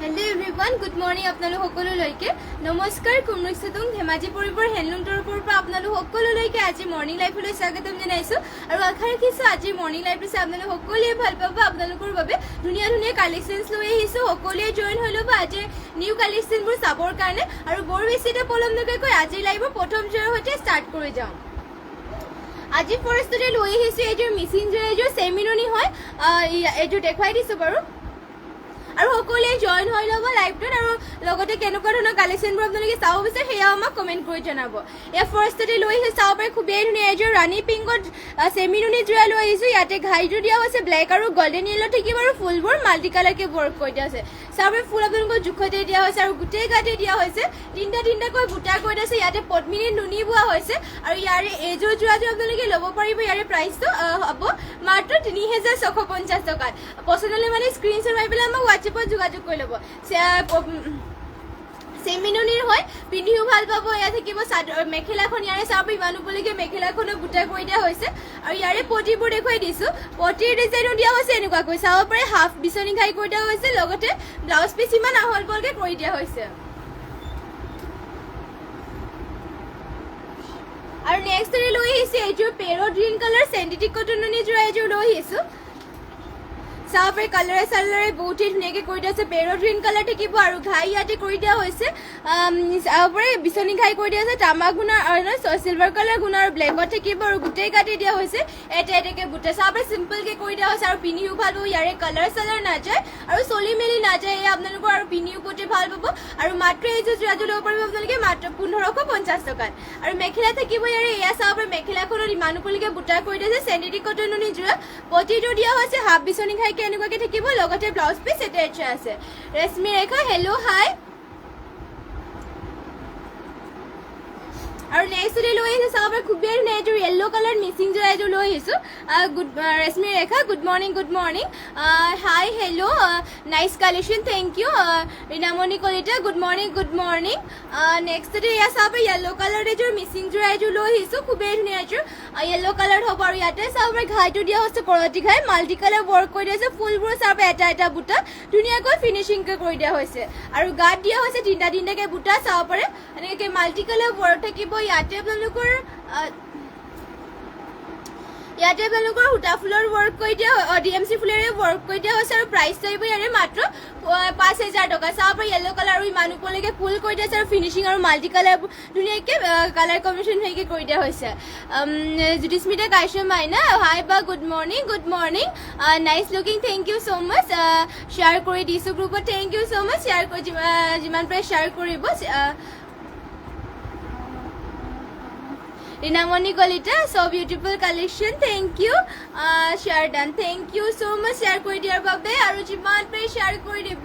Hello everyone good morning आपनालोक सकलोলৈকে नमस्कार कुमृक्षतुम Dhemaji परिबर handloom तरफर পৰা আপোনালোক সকলোলৈকে আজি মৰ্নিং লাইফলৈ স্বাগতম জনাইছো আৰু আশা ৰাখিছো আজি মৰ্নিং লাইফ চাই আপোনালোক সকলোৱে ভাল পাব আপোনালোকৰ বাবে ধুনীয়া ধুনীয়া কালেকশনছ লৈ আহিছো সকলোৱে জয়েন হৈ ল'ব আজি নিউ কালেকশনবোৰ চাবৰ কাৰণে আৰু বৰ বেছিটা পলম নকৰাকৈ আজি লাইভৰ প্ৰথম জয়ৰ সৈতে ষ্টাৰ্ট কৰি যাওঁ আজি ফাৰ্ষ্টতে লৈ আহিছো এইযোৰ মিচিং যোৰ এইযোৰ চেমিননি হয় এইযোৰ দেখুৱাই দিছো বাৰু আৰু সকলোৱে জয়েন হৈ ল'ব লাইভটোত আৰু লগতে কেনেকুৱা ধৰণৰ কালেকশ্যনবোৰ আপোনালোকে চাব বিচাৰে সেয়াও আমাক কমেণ্ট কৰি জনাব ইয়াৰ ফাৰ্ষ্টতে লৈ আহিছোঁ চাব পাৰে খুবেই ধুনীয়া এযোৰ ৰাণী পিংকত চেমিনুনি যোৰা লৈ আহিছোঁ ইয়াতে ঘাইযোৰ দিয়া হৈছে ব্লেক আৰু গল্ডেন য়েলো থাকিব আৰু ফুলবোৰ মাল্টি কালাৰকৈ ৱৰ্ক কৰি দিয়া হৈছে চাব পাৰে ফুল আপোনালোকৰ জোখতে দিয়া হৈছে আৰু গোটেই গাতে দিয়া হৈছে তিনিটাকৈ বুটা কৰি দিয়া হৈছে ইয়াতে পদ্মিনী নুনি বোৱা হৈছে আৰু ইয়াৰে এইযোৰ যোৰাযোৰ আপোনালোকে ল'ব পাৰিব ইয়াৰে প্ৰাইচটো হ'ব মাত্ৰ ৩,৬৫০ টকাত পচন্দ হ'লে মানে স্ক্ৰীনশ্বট মাৰি পেলাই আমাক হোৱাটছএপত যোগাযোগ কৰি ল'ব চেমিনুনিৰ হয় পিন্ধিও ভাল পাব ইয়াত থাকিব চাদৰ মেখেলাখন ইয়াৰে চাব ইমান উপলৈকে মেখেলাখনো বুটা কৰি দিয়া হৈছে আৰু ইয়াৰে পটিবোৰ দেখুৱাই দিছোঁ পটিৰ ডিজাইনো দিয়া হৈছে এনেকুৱাকৈ চাব পাৰে হাফ বিচনী ঘাই কৰি দিয়া হৈছে লগতে ব্লাউজ পিচ ইমান আহল বহলকৈ কৰি দিয়া হৈছে আৰু নেক্সট লৈ আহিছোঁ এইযোৰ পেৰট গ্ৰীণ কালাৰ চেণ্টিটিক কটননি যোৰা এইযোৰ লৈ আহিছোঁ চাব পাৰে কালাৰে চালাৰে বহুতেই ধুনীয়াকৈ কৰি দিয়া হৈছে পেৰট গ্ৰীণ কালাৰ থাকিব আৰু ঘাই ইয়াতে কৰি দিয়া হৈছে চাব পাৰে বিচনী ঘাই কৰি দিয়া হৈছে তামা গুণাৰ চিলভাৰ কালাৰ গুণা আৰু ব্লেকত থাকিব আৰু গোটেই কাটি দিয়া হৈছে এটা এটাকৈ বুটা চাব পাৰে চিম্পলকৈ কৰি দিয়া হৈছে আৰু পিন্ধিও ভাল পাব ইয়াৰে কালাৰ চালাৰ নাযায় আৰু চলি মেলি নাযায় এয়া আপোনালোকৰ আৰু পিন্ধিও গোটেই ভাল পাব আৰু মাত্ৰ এইযোৰ যোৰাযোৰ ল'ব পাৰিব আপোনালোকে মাত্ৰ ১৫৫০ টকাত আৰু মেখেলা থাকিব ইয়াৰে এয়া চাব পাৰে মেখেলাখনত ইমান উপলৈকে বুটা কৰি দিয়া হৈছে চেণ্টিটিক কটননি যোৰা পটিটো দিয়া হৈছে হাফ বিচনী ঘাই এনেকুৱাকৈ থাকিব লগতে ব্লাউজ পিচ এটাচ আছে ৰেশমি ৰেখা হেল্ল' হাই আৰু নেক্সট লৈ আহিছোঁ চাব পাৰে খুবেই ধুনীয়া এইযোৰ য়েল্ল' কালাৰ মিচিং যোৰা এইযোৰ লৈ আহিছোঁ Reshmi Rekha good morning hi hello' nice collection thank you Rinamoni Kalita good morning next এয়া চাব পাৰে য়েল্ল' কালাৰ এইযোৰ মিচিং যোৰা এইযোৰ লৈ আহিছোঁ খুবেই ধুনীয়া এইযোৰ য়েল্ল' কালাৰ হ'ব আৰু ইয়াতে চাব পাৰে ঘাইটো দিয়া হৈছে কৰতি ঘাই মাল্টি কালাৰ ৱৰ্ক কৰি দিয়া হৈছে ফুলবোৰ চাব পাৰে এটা এটা বুটা ধুনীয়াকৈ ফিনিচিংকৈ কৰি দিয়া হৈছে আৰু গাত দিয়া হৈছে তিনিটাকৈ বুটা চাব পাৰে এনেকৈ মাল্টি কালাৰ ৱৰ্ক থাকিব ইয়াতে আপোনালোকৰ সূতা ফুলৰ ৱৰ্ক কৰি দিয়া DMC ফুলেৰে ৱৰ্ক কৰি দিয়া হৈছে আৰু প্ৰাইচ থাকিব ইয়াৰে মাত্ৰ ৫,০০০ টকা চাব পাৰে য়েল্ল' কালাৰ আৰু ইমান উপলৈকে ফুল কৰি দিয়া হৈছে আৰু ফিনিচিং আৰু মাল্টি কালাৰ ধুনীয়াকৈ কালাৰ কম্বিনেশ্যন ধুনীয়াকৈ কৰি দিয়া হৈছে জ্যোতিস্মিতা কাশ্যপ মাইনা হাই বা good morning nice looking thank you so' much share কৰি দিছোঁ গ্ৰুপত thank you so' much share কৰি যিমান পাৰে শ্বেয়াৰ কৰিব Rinamoni Kalita so' beautiful collection thank you share done thank you so' much share কৰি দিয়াৰ বাবে আৰু যিমান পাৰে শ্বেয়াৰ কৰি দিব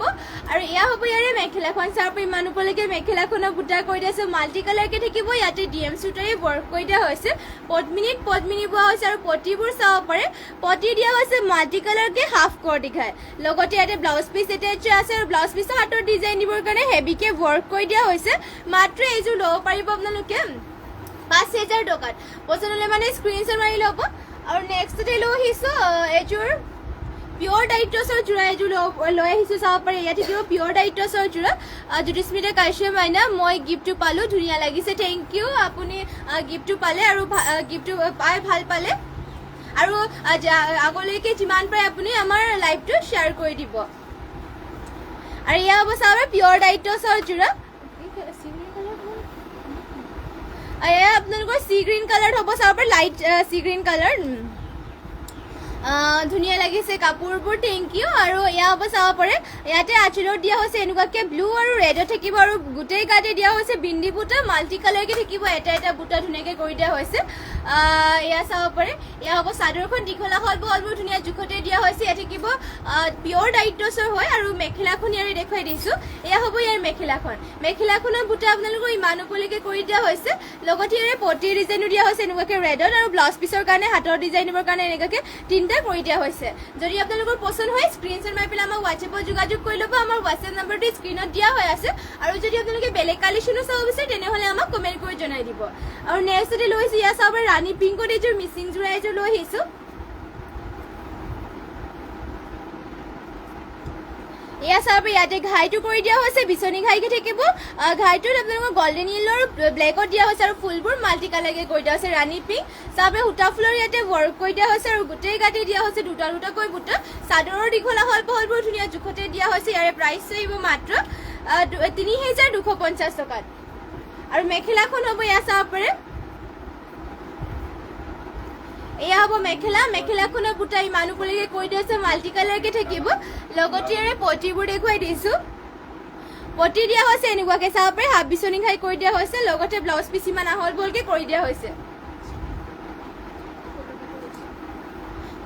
আৰু এয়া হ'ব ইয়াৰে মেখেলাখন চাব পাৰে ইমান উপলৈকে মেখেলাখনৰ বুটা কৰি দিয়া হৈছে মাল্টি কালাৰকৈ থাকিব ইয়াতে DMC সূতাৰে ৱৰ্ক কৰি দিয়া হৈছে পদ্মিনী বোৱা হৈছে আৰু পটিবোৰ চাব পাৰে পটি দিয়া হৈছে মাল্টি কালাৰকৈ হাফ কৰতি ঘাই লগতে ইয়াতে ব্লাউজ পিচ এটাচ আছে আৰু ব্লাউজ পিচৰ হাতৰ ডিজাইন দিবৰ কাৰণে হেভিকৈ ৱৰ্ক কৰি দিয়া হৈছে মাত্ৰ এইযোৰ ল'ব পাৰিব আপোনালোকে ৫,০০০ টকাত পচন্দ হ'লে মানে স্ক্ৰীনশ্বট মাৰি ল'ব আৰু নেক্সটতে লৈ আহিছোঁ এইযোৰ পিয়ৰ ডাইটছৰ যোৰা এইযোৰ লৈ আহিছোঁ চাব পাৰে ইয়াত থাকিব পিয়ৰ ডাইটছৰ যোৰা জ্যোতিস্মিতা কাশ্যপ মাইনা মই গিফ্টটো পালোঁ ধুনীয়া লাগিছে থেংক ইউ আপুনি গিফ্টটো পালে আৰু গিফ্টটো পাই ভাল পালে আৰু আগলৈকে যিমান পাৰে আপুনি আমাৰ লাইভটো শ্বেয়াৰ কৰি দিব আৰু এয়া হ'ব চাব পাৰে পিয়ৰ ডাইটছৰ যোৰা এয়া আপোনালোকৰ চি গ্ৰীণ কালাৰ হ'ব চাব পাৰে লাইট চি গ্ৰীণ কালাৰ ধুনীয়া লাগিছে কাপোৰবোৰ থেংক ইউ আৰু এয়া হ'ব চাব পাৰে ইয়াতে আঁচলত দিয়া হৈছে এনেকুৱাকৈ ব্লু আৰু ৰেডত থাকিব আৰু গোটেই গাতে দিয়া হৈছে বিন্দি বুটা মাল্টি কালাৰকৈ থাকিব এটা এটা বুটা ধুনীয়াকৈ কৰি দিয়া হৈছে এয়া চাব পাৰে এয়া হ'ব চাদৰখন দীঘলা হলবোৰ ধুনীয়া জোখতে দিয়া হৈছে ইয়াত থাকিব পিয়ৰ ডাইটছৰ হয় আৰু মেখেলাখন ইয়াৰে দেখুৱাই দিছোঁ এয়া হ'ব ইয়াৰ মেখেলাখনৰ বুটা আপোনালোকৰ ইমান উপলৈকে কৰি দিয়া হৈছে লগতে ইয়াৰে পটিৰ ডিজাইনো দিয়া হৈছে এনেকুৱাকৈ ৰেডত আৰু ব্লাউজ পিচৰ কাৰণে হাতৰ ডিজাইন দিবৰ কাৰণে এনেকুৱাকৈ তিনিটা কৰি দিয়া হৈছে যদি আপোনালোকৰ পচন্দ হয় স্ক্ৰীনশ্বট মাৰি পেলাই আমাক হোৱাটছএপত যোগাযোগ কৰি ল'ব আমাৰ হোৱাটছএপ নম্বৰটো স্ক্ৰীনত দিয়া হৈ আছে আৰু যদি আপোনালোকে বেলেগ কালেকশ্যনো চাব বিচাৰে তেনেহ'লে আমাক কমেণ্ট কৰি জনাই দিব আৰু নেক্সটতে লৈ আহিছোঁ ইয়াত চাব পাৰে ৰাণী পিংকত এইযোৰ মিচিং যোৰা এইযোৰ লৈ আহিছোঁ এয়া চাব ইয়াতে ঘাইটো কৰি দিয়া হৈছে বিচনী ঘাইকে থাকিব ঘাইটোত আপোনালোকৰ গল্ডেন ইয়েলৰ ব্লেকত দিয়া হৈছে আৰু ফুলবোৰ মাল্টি কালাৰকে কৰি দিয়া হৈছে ৰাণী পিংক চাব সূতা ফুলৰ ইয়াতে ৱৰ্ক কৰি দিয়া হৈছে আৰু গোটেই গাঁঠি দিয়া হৈছে দুটা দুটাকৈ বুটা চাদৰৰ দীঘল আহল বহলবোৰ ধুনীয়া জোখতে দিয়া হৈছে ইয়াৰে প্ৰাইচ আহিব মাত্ৰ ৩,২৫০ টকাত আৰু মেখেলাখন হ'ব এয়া চাব পাৰে এয়া হ'ব মেখেলাখনৰ বুটা ইমান ওপৰলৈকে কৰি দিয়া হৈছে মাল্টি কালাৰকে থাকিব লগতে ইয়াৰে পটিবোৰ দেখুৱাই দিছোঁ পটি দিয়া হৈছে এনেকুৱাকে চাব পাৰে হাফ বিচনী ঘাই কৰি দিয়া হৈছে লগতে ব্লাউজ পিচ ইমান আহল বহলকে কৰি দিয়া হৈছে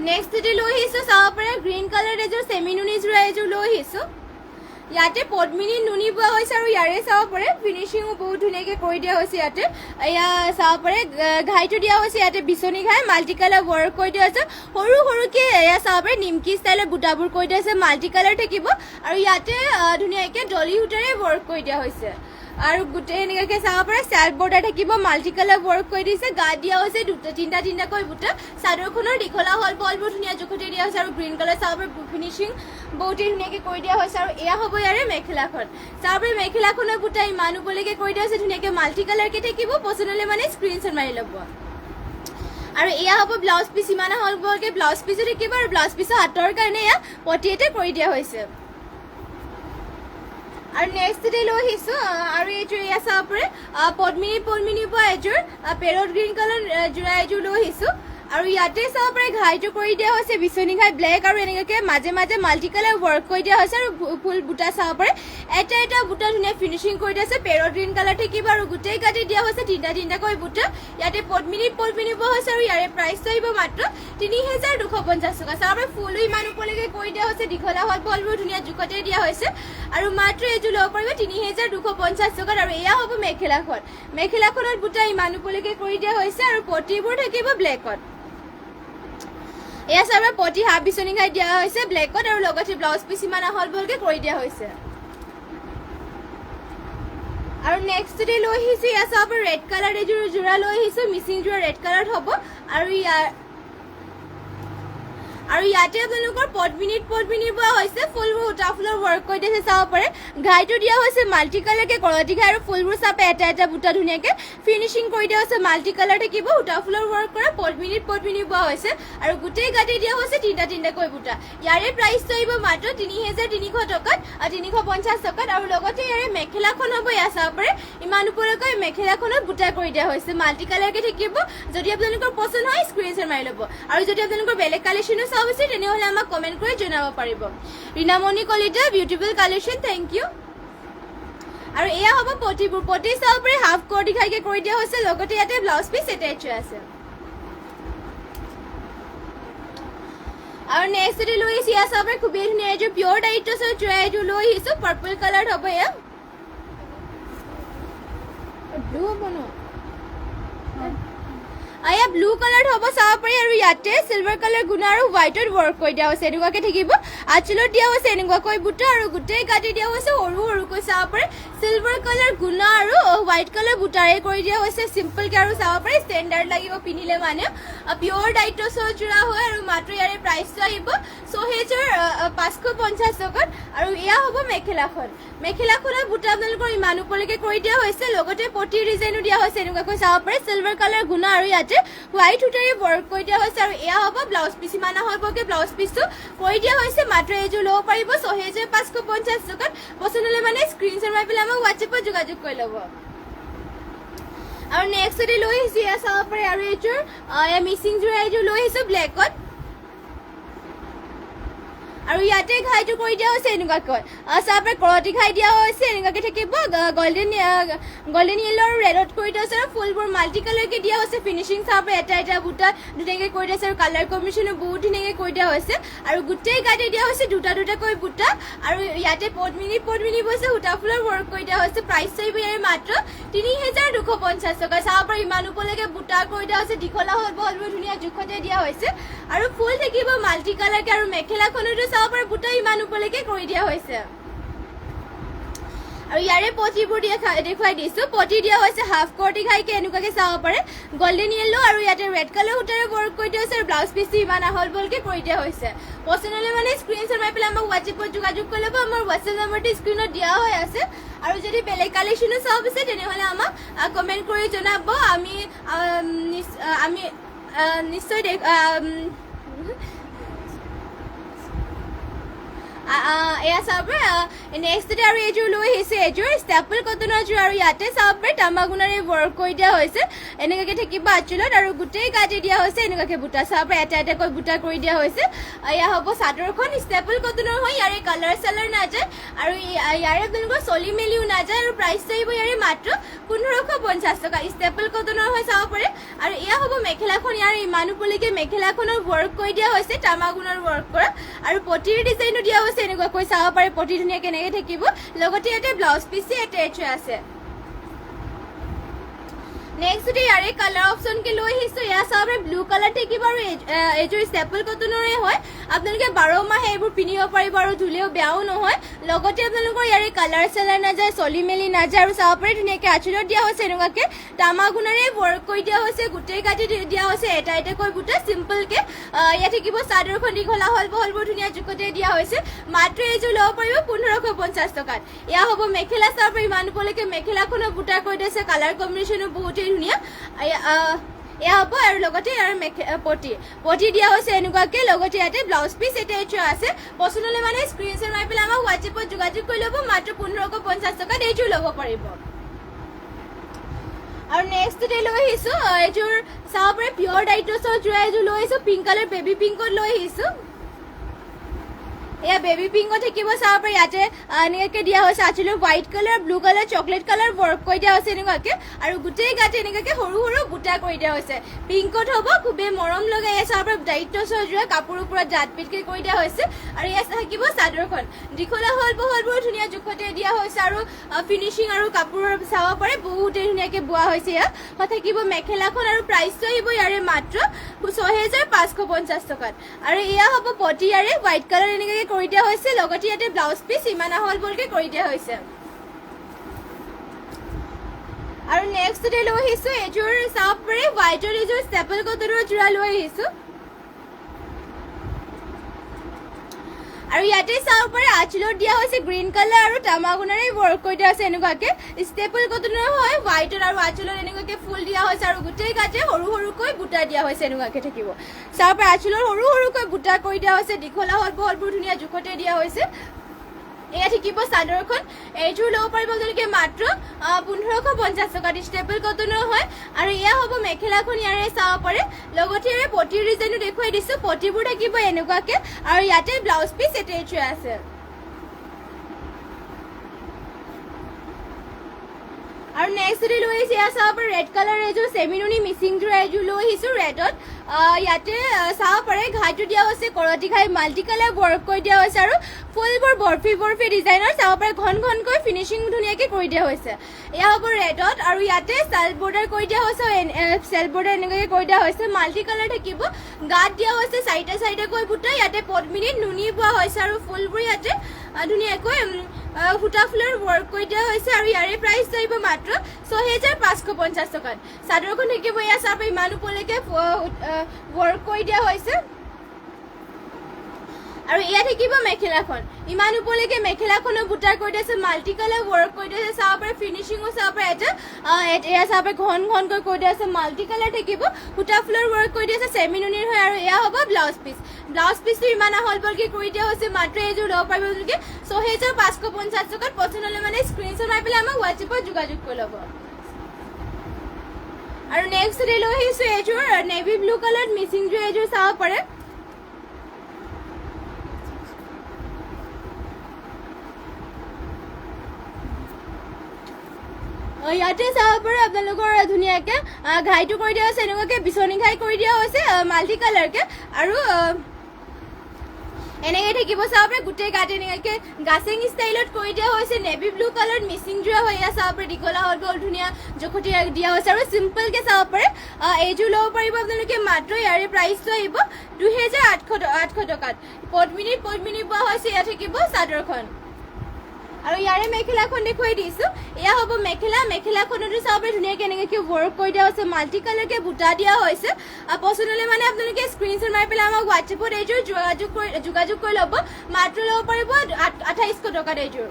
নেক্সট এটি লৈ আহিছোঁ চাব পাৰে গ্ৰীণ কালাৰ এযোৰ চেমি নুনি যোৰা এযোৰ লৈ আহিছোঁ ইয়াতে পদ্মিনী নুনি বোৱা হৈছে আৰু ইয়াৰে চাব পাৰে ফিনিচিঙো বহুত ধুনীয়াকৈ কৰি দিয়া হৈছে ইয়াতে এয়া চাব পাৰে ঘাইটো দিয়া হৈছে ইয়াতে বিচনী ঘাই মাল্টি কালাৰ ৱৰ্ক কৰি দিয়া হৈছে সৰু সৰুকৈ এয়া চাব পাৰে নিমকি ষ্টাইলৰ বুটাবোৰ কৰি দিয়া হৈছে মাল্টি কালাৰ থাকিব আৰু ইয়াতে ধুনীয়াকৈ ডলি সূতাৰে ৱৰ্ক কৰি দিয়া হৈছে আৰু গোটেই এনেকুৱাকৈ চাব পাৰে চেল্ফ বৰ্ডাৰ থাকিব মাল্টি কালাৰ ৱৰ্ক কৰি দিছে গাত দিয়া হৈছে তিনিটাকৈ বুটা চাদৰখনৰ দীঘলা হল বলবোৰ ধুনীয়া জোখতে দিয়া হৈছে আৰু গ্ৰীণ কালাৰ চাব পাৰে ফিনিচিং বহুতেই ধুনীয়াকৈ কৰি দিয়া হৈছে আৰু এয়া হ'ব ইয়াৰে মেখেলাখন চাব পাৰে মেখেলাখনৰ বুটা ইমান ওপৰলৈকে কৰি দিয়া হৈছে ধুনীয়াকৈ মাল্টি কালাৰকৈ থাকিব পচন্দ হ'লে মানে স্ক্ৰীনশ্বট মাৰি ল'ব আৰু এয়া হ'ব ব্লাউজ পিচ ইমান হ'ল বৰকৈ ব্লাউজ পিচো থাকিব আৰু ব্লাউজ পিচৰ হাতৰ কাৰণে এয়া পটি এটা কৰি দিয়া হৈছে আৰু নেক্সট ডে লৈ আহিছোঁ আৰু এইযোৰ এয়া চাব পাৰে পদ্মিনী পৰা এযোৰ পেৰট গ্ৰীণ কালাৰ যোৰা এযোৰ লৈ আহিছোঁ আৰু ইয়াতে চাব পাৰে ঘাইটো কৰি দিয়া হৈছে বিচনী ঘাই ব্লেক আৰু এনেকুৱাকৈ মাজে মাজে মাল্টি কালাৰ ৱৰ্ক কৰি দিয়া হৈছে আৰু ফুল বুটা চাব পাৰে এটা বুটা ধুনীয়া ফিনিচিং কৰি দিয়া হৈছে পেৰট গ্ৰীণ কালাৰ থাকিব আৰু গোটেই গাঁঠি দিয়া হৈছে তিনিটাকৈ বুটা ইয়াতে পদ্মিনী পোৱা হৈছে আৰু ইয়াৰে প্ৰাইচটো আহিব মাত্ৰ ৩,২৫০ টকা চাব পাৰে ফুলো ইমান ওপৰলৈকে কৰি দিয়া হৈছে দীঘলা হল বলবোৰ ধুনীয়া জোখতে দিয়া হৈছে আৰু মাত্ৰ এইযোৰ ল'ব পাৰিব ৩,২৫০ টকাত আৰু এয়া হ'ব মেখেলাখনত বুটা ইমান ওপৰলৈকে কৰি দিয়া হৈছে আৰু পটিবোৰ থাকিব ব্লেকত এয়া চাব পটি হাফ বিচনী ঘাই দিয়া হৈছে ব্লেকত আৰু লগতে ব্লাউজ পিচ ইমান আহল বহলকে কৰি দিয়া হৈছে আৰু নেক্সট ডে লৈ আহিছোঁ এয়া চাব ৰেড কালাৰ এযোৰ যোৰা লৈ আহিছোঁ মিচিং যোৰা ৰেড কালাৰত হ'ব আৰু ইয়াতে আপোনালোকৰ পদ্মিনী বোৱা হৈছে ফুলবোৰ সূতা ফুলৰ ৱৰ্ক কৰি দিছে চাব পাৰে ঘাইটো দিয়া হৈছে মাল্টি কালাৰকে কৰতি ঘাই আৰু ফুলবোৰ চাপে এটা বুটা ধুনীয়াকৈ ফিনিচিং কৰি দিয়া হৈছে মাল্টি কালাৰ থাকিব সূতা ফুলৰ ৱৰ্ক কৰা পদ্মিনী বোৱা হৈছে আৰু গোটেই গাঁঠি দিয়া হৈছে তিনিটাকৈ বুটা ইয়াৰে প্ৰাইচটো আহিব মাত্ৰ ৩,৩০০ টকাত ৩৫০ টকাত আৰু লগতে ইয়াৰে মেখেলাখন হ'ব এয়া চাব পাৰে ইমান ওপৰলৈকে মেখেলাখনত বুটা কৰি দিয়া হৈছে মাল্টি কালাৰকে থাকিব যদি আপোনালোকৰ পচন্দ হয় স্ক্ৰীনশ্বট মাৰি ল'ব আৰু যদি আপোনালোকৰ বেলেগ কালেকশ্যনো অৱশ্যে তেনেহ'লে আমাক কমেণ্ট কৰি জনাব পাৰিব Rinamoni Kalita beautiful collection thank you আৰু এয়া হ'ব পটিবোৰ পটি চাব পাৰে হাফ কৰতি ঘাইকে কৰি দিয়া হৈছে লগতে ইয়াতে ব্লাউজ পিচ এটাচ আছে আৰু নেক্সট ডে লৈ আহিছোঁ এয়া চাব পাৰে খুবেই ধুনীয়া এযোৰ পিয়ৰ টাইটছৰ যোৰা এযোৰ লৈ আহিছোঁ পাৰ্পল কালাৰ হ'ব এয়া ব্লু হ'ব ন এয়া ব্লু কালাৰ হ'ব চাব পাৰি আৰু ইয়াতে চিলভাৰ কালাৰ গুণা আৰু হোৱাইটত ৱৰ্ক কৰি দিয়া হৈছে এনেকুৱাকৈ থাকিব আঁচলত দিয়া হৈছে এনেকুৱাকৈ বুটা আৰু গোটেই গাঁঠি দিয়া হৈছে সৰুকৈ চাব পাৰে চিলভাৰ কালাৰ গুণা আৰু হোৱাইট কালাৰ বুটাৰে কৰি দিয়া হৈছে চিম্পলকৈ আৰু চাব পাৰে ষ্টেণ্ডাৰ্ড লাগিব পিন্ধিলে মানে পিয়ৰ টাইটছৰ যোৰা হয় আৰু মাত্ৰ ইয়াৰে প্ৰাইচটো আহিব ৬,৫৫০ টকাত আৰু এয়া হ'ব মেখেলাখনৰ বুটা আপোনালোকৰ ইমান ওপৰলৈকে কৰি দিয়া হৈছে লগতে পটিৰ ডিজাইনো দিয়া হৈছে এনেকুৱাকৈ চাব পাৰে চিলভাৰ কালাৰ গুণা আৰু ইয়াতে হোৱাইট সূতাৰে ৱৰ্ক কৰি দিয়া হৈছে আৰু এয়া হ'ব ব্লাউজ পিচ ইমান নহ'বকৈ ব্লাউজ পিচটো কৰি দিয়া হৈছে মাত্ৰ এইযোৰ ল'ব পাৰিব ৬,৫৫০ টকাত পচন্দ হ'লে মানে স্ক্ৰীনশ্বট মাৰি পেলাই আমাক হোৱাটছএপত যোগাযোগ কৰি ল'ব আৰু নেক্সট ডে লৈ আহিছোঁ এয়া চাব পাৰে আৰু এইযোৰ মিচিং যোৰা এইযোৰ লৈ আহিছোঁ ব্লেকত আৰু ইয়াতে ঘাইটো কৰি দিয়া হৈছে এনেকুৱাকৈ চাব পাৰে কৰতি ঘাই দিয়া হৈছে এনেকুৱাকৈ থাকিব গল্ডেন য়েল্লো ৰেডত কৰি দিয়া হৈছে আৰু ফুলবোৰ মাল্টি কালাৰকৈ দিয়া হৈছে ফিনিচিং চাব পাৰে এটা বুটা ধুনীয়াকৈ কৰি দিয়া হৈছে আৰু কালাৰ কম্বিনেশ্যনো বহুত ধুনীয়াকৈ কৰি দিয়া হৈছে আৰু গোটেই গাঁঠি দিয়া হৈছে দুটাকৈ বুটা আৰু ইয়াতে পদ্মিনী বৈছে সূতা ফুলৰ ৱৰ্ক কৰি দিয়া হৈছে প্ৰাইচটো আহিব ইয়াৰে মাত্ৰ ৩,২৫০ টকা চাব পাৰে ইমান ওপৰলৈকে বুটা কৰি দিয়া হৈছে দীঘলা হল বহলবোৰ ধুনীয়া জোখতে দিয়া হৈছে আৰু ফুল থাকিব মাল্টি কালাৰকৈ আৰু মেখেলাখনতো চাব পাৰে বুটা ইমান ওপৰলৈকে কৰি দিয়া হৈছে আৰু ইয়াৰে পটিবোৰ দেখুৱাই দিছোঁ। পটি দিয়া হৈছে হাফ কৰ্টি খাইকে এনেকুৱাকৈ চাব পাৰে, গল্ডেন য়েল্লো আৰু ইয়াতে ৰেড কালাৰ সূতাৰে ৱৰ্ক কৰি দিয়া হৈছে আৰু ব্লাউজ পিচটো ইমান আহল বহলকৈ কৰি দিয়া হৈছে। পচন্দ হ'লে মানে স্ক্ৰীনশ্বট মাৰি পেলাই আমাক হোৱাটছএপত যোগাযোগ কৰি ল'ব। আমাৰ হোৱাটছএপ নম্বৰটো স্ক্ৰীনত দিয়া হৈ আছে। আৰু যদি বেলেগ কালেকশ্যনো চাব বিচাৰে তেনেহ'লে আমাক কমেণ্ট কৰি জনাব। আমি নিশ্চয় এয়া চাব পাৰে। নেক্সটতে আৰু এইযোৰ লৈ আহিছে, এইযোৰ ষ্টেপল কটনৰ যোৰ আৰু ইয়াতে চাব পাৰে তামাগুণাৰে ৱৰ্ক কৰি দিয়া হৈছে। এনেকুৱাকৈ থাকিব আঁচলত আৰু গোটেই গাতে দিয়া হৈছে এনেকুৱাকৈ বুটা চাব পাৰে, এটা এটাকৈ বুটা কৰি দিয়া হৈছে। এয়া হ'ব চাদৰখন, ষ্টেপল কটনৰ হয়, ইয়াৰে কালাৰ চালাৰ নাযায় আৰু ইয়াৰে আপোনালোকৰ চলি মেলিও নাযায়। আৰু প্ৰাইচটো আহিব ইয়াৰে মাত্ৰ 1550 টকা। ষ্টেপল কটনৰ হয় চাব পাৰে। আৰু এয়া হ'ব মেখেলাখন, ইয়াৰ ইমানোপলৈকে মেখেলাখনৰ ৱৰ্ক কৰি দিয়া হৈছে, তামাগুণৰ ৱৰ্ক কৰা আৰু পটিৰ ডিজাইনো দিয়া হৈছে। এনেকুৱাকৈ চাব পাৰে পটি ধুনীয়াকৈ এনেকৈ থাকিব। লগতে ইয়াতে ব্লাউজ পিচি এটেচ হৈ আছে। নেক্সটতে ইয়াৰে কালাৰ অপশ্যনকে লৈ আহিছোঁ। এয়া চাব পাৰে ব্লু কালাৰ থাকিব আৰু এইযোৰ ষ্টেপল কটনৰে হয়। আপোনালোকে 12 মাহে এইবোৰ পিন্ধিব পাৰিব আৰু ধুলেও বেয়াও নহয়। লগতে আপোনালোকৰ ইয়াৰে কালাৰ চালাৰ নাযায়, চলি মেলি নাযায় আৰু চাব পাৰে ধুনীয়াকৈ আঁচলত দিয়া হৈছে। এনেকুৱাকৈ তামাগুণাৰে ৱৰ্ক কৰি দিয়া হৈছে, গোটেই গাঁঠি দিয়া হৈছে, এটা এটাকৈ বুটা চিম্পলকৈ। ইয়াত থাকিব চাদৰখন দীঘল আহল বহলবোৰ ধুনীয়া জোখতে দিয়া হৈছে। মাত্ৰ এইযোৰ ল'ব পাৰিব 1550 টকাত। এয়া হ'ব মেখেলা চাব পাৰে, ইমান উপলৈকে মেখেলাখনো বুটা কৰি দিছে, কালাৰ কম্বিনেশ্যনো বহুতেই ধুনীয়া। এয়া হ'ব আৰু লগতে ইয়াৰ পটি দিয়া হৈছে এনেকুৱাকৈ। লগতে ইয়াতে ব্লাউজ পিচ এটেচ আছে। পচন্দ হ'লে মানে স্ক্ৰীনশ্বট মাৰি পেলাই আমাক হোৱাটছএপত যোগাযোগ কৰি ল'ব। মাত্ৰ 1550 টকাত এইযোৰ ল'ব পাৰিব। আৰু নেক্সটতে লৈ আহিছোঁ এইযোৰ চাব পাৰে পিয়ৰ ডাইটছৰ যোৰা এযোৰ লৈ আহিছোঁ, পিংক কালাৰ বেবী পিংকত লৈ আহিছোঁ। এয়া বেবী পিংকত থাকিব চাব পাৰে, ইয়াতে এনেকুৱাকৈ দিয়া হৈছে আঁচলৰ white colour, blue colour, chocolate colour work কৰি দিয়া হৈছে এনেকুৱাকৈ। আৰু গোটেই গাতে এনেকুৱাকৈ সৰু সৰু বুটা কৰি দিয়া হৈছে। পিংকত হ'ব, খুবেই মৰম লগা। এয়া চাব পাৰে ডাইটছৰ যোৰা কাপোৰৰ ওপৰত জাত পিটকৈ কৰি দিয়া হৈছে। আৰু ইয়াত থাকিব চাদৰখন, দীঘলা হল বহলবোৰ ধুনীয়া জোখতে দিয়া হৈছে আৰু ফিনিচিং আৰু কাপোৰৰ চাব পাৰে বহুতেই ধুনীয়াকৈ বোৱা হৈছে। ইয়াত থাকিব মেখেলাখন আৰু প্ৰাইচটো আহিব ইয়াৰে মাত্ৰ 6550 টকাত। আৰু এয়া হ'ব পটি, ইয়াৰে হোৱাইট কালাৰ এনেকৈ কৰি দিয়া হৈছে। লগতে ইয়াতে ব্লাউজ পিচ ইমান আহল বহলকৈ কৰি দিয়া হৈছে। আৰু নেক্সটতে লৈ আহিছোঁ এইযোৰ চাব পাৰে হোৱাইটৰ এইযোৰ ষ্টেপল কটনৰ যোৰা লৈ আহিছোঁ। আৰু ইয়াতে চাব পাৰে আঁচলত দিয়া হৈছে গ্ৰীণ কালাৰ আৰু তামাগুণাৰে ৱৰ্ক কৰি দিয়া হৈছে এনেকুৱাকৈ। ষ্টেপল কটনৰ হয়, হোৱাইটৰ আৰু আঁচলত এনেকুৱাকৈ ফুল দিয়া হৈছে আৰু গোটেই গাতে সৰু সৰুকৈ বুটা দিয়া হৈছে এনেকুৱাকৈ থাকিব। চাব পাৰে আঁচলত সৰু সৰুকৈ বুটা কৰি দিয়া হৈছে, দীঘলা হল বহলবোৰ ধুনীয়া জোখতে দিয়া হৈছে। এয়া থাকিব চাদৰখন, এইযোৰ ল'ব পাৰিব আপোনালোকে মাত্ৰ 1550 টকাত। ষ্টেপল কটনৰ হয়। আৰু এয়া হ'ব মেখেলাখন, ইয়াৰে চাব পাৰে। লগতে ইয়াৰে পটিৰ ডিজাইনো দেখুৱাই দিছোঁ, পটিবোৰ থাকিব এনেকুৱাকৈ আৰু ইয়াতে ব্লাউজ পিচ এটেচ হৈ আছে। আৰু নেক্সটতে লৈ আহিছোঁ এয়া চাব পাৰে ৰেড কালাৰ এযোৰ চেমিনুনি মিচিং যোৰা এযোৰ লৈ আহিছোঁ ৰেডত। ইয়াতে চাব পাৰে ঘাইটো দিয়া হৈছে কৰতি ঘাই, মাল্টি কালাৰ ৱৰ্ক কৰি দিয়া হৈছে আৰু ফুলবোৰ বৰফি বৰফি ডিজাইনৰ চাব পাৰে, ঘন ঘনকৈ ফিনিচিং ধুনীয়াকৈ কৰি দিয়া হৈছে। এয়া হ'ব ৰেডত আৰু ইয়াতে চেল্ফ বৰ্ডাৰ কৰি দিয়া হৈছে, চেল্ফ বৰ্ডাৰ এনেকুৱাকৈ কৰি দিয়া হৈছে। মাল্টি কালাৰ থাকিব, গাত দিয়া হৈছে চাৰিটা চাৰিটাকৈ বুটা, ইয়াতে পদ্মিনীত নুনি বোৱা হৈছে আৰু ফুলবোৰ ইয়াতে ধুনীয়াকৈ সূতা ফুলৰ ৱৰ্ক কৰি দিয়া হৈছে। আৰু ইয়াৰে প্ৰাইচ আহিব মাত্ৰ 6550 টকাত। চাদৰখন থাকিব এয়া চাব ইমান উপলৈকে ৱৰ্ক কৰি দিয়া হৈছে। আৰু এয়া থাকিব মেখেলাখন, ইমান উপলৈকে মেখেলাখনো বুটাৰ কৰি দিছে, মাল্টি কালাৰ ৱৰ্ক কৰি দিছে। চাব পাৰে ফিনিচিঙো চাব পাৰে, এয়া চাব পাৰে ঘন ঘনকৈ কৰি দিয়া আছে। মাল্টি কালাৰ থাকিব, সূতা ফুলৰ ৱৰ্ক কৰি দিছে, চেমিনুনিৰ হয়। আৰু এয়া হ'ব ব্লাউজ পিচ, ব্লাউজ পিচটো ইমান আহল বহলকৈ কৰি দিয়া হৈছে। মাত্ৰ এইযোৰ ল'ব পাৰিব আপোনালোকে 6550 টকাত। পচন্দ হ'লে মানে স্ক্ৰীনশ্বট মাৰি পেলাই আমাক হোৱাটছএপত যোগাযোগ কৰি ল'ব। আৰু নেক্সটতে লৈ আহিছোঁ এইযোৰ নেভি ব্লু কালাৰত মিচিং যোৰ এইযোৰ চাব পাৰে। ইয়াতে চাব পাৰে আপোনালোকৰ ধুনীয়াকৈ ঘাইটো কৰি দিয়া হৈছে, এনেকুৱাকৈ বিচনী ঘাই কৰি দিয়া হৈছে মাল্টি কালাৰকৈ। আৰু এনেকৈ থাকিব চাব পাৰে গোটেই গাত এনেকুৱাকৈ গাছেং ষ্টাইলত কৰি দিয়া হৈছে। নেভি ব্লু কালাৰত মিচিং যোৰা হৈ ইয়াত চাব পাৰে, দীঘলা হল বৰ ধুনীয়া জোখতে দিয়া হৈছে আৰু চিম্পলকৈ চাব পাৰে। এইযোৰ ল'ব পাৰিব আপোনালোকে মাত্ৰ, ইয়াৰে প্ৰাইচটো আহিব 2800 টকাত। পদ্মিনী বোৱা হৈছে। ইয়াত থাকিব চাদৰখন, আৰু ইয়াৰে মেখেলাখন দেখুৱাই দিছো এয়া হ'ব মেখেলা মেখেলাখনতো চাব পাৰে ধুনীয়াকৈ এনেকৈ ৱৰ্ক কৰি দিয়া হৈছে মাল্টি কালাৰকে বুটা দিয়া হৈছে পচন্দ হ'লে মানে আপোনালোকে স্ক্ৰীনশ্বট মাৰি পেলাই আমাক হোৱাটছএপত এইযোৰ যোগাযোগ কৰি ল'ব মাত্ৰ ল'ব পাৰিব 2800 টকাত এইযোৰ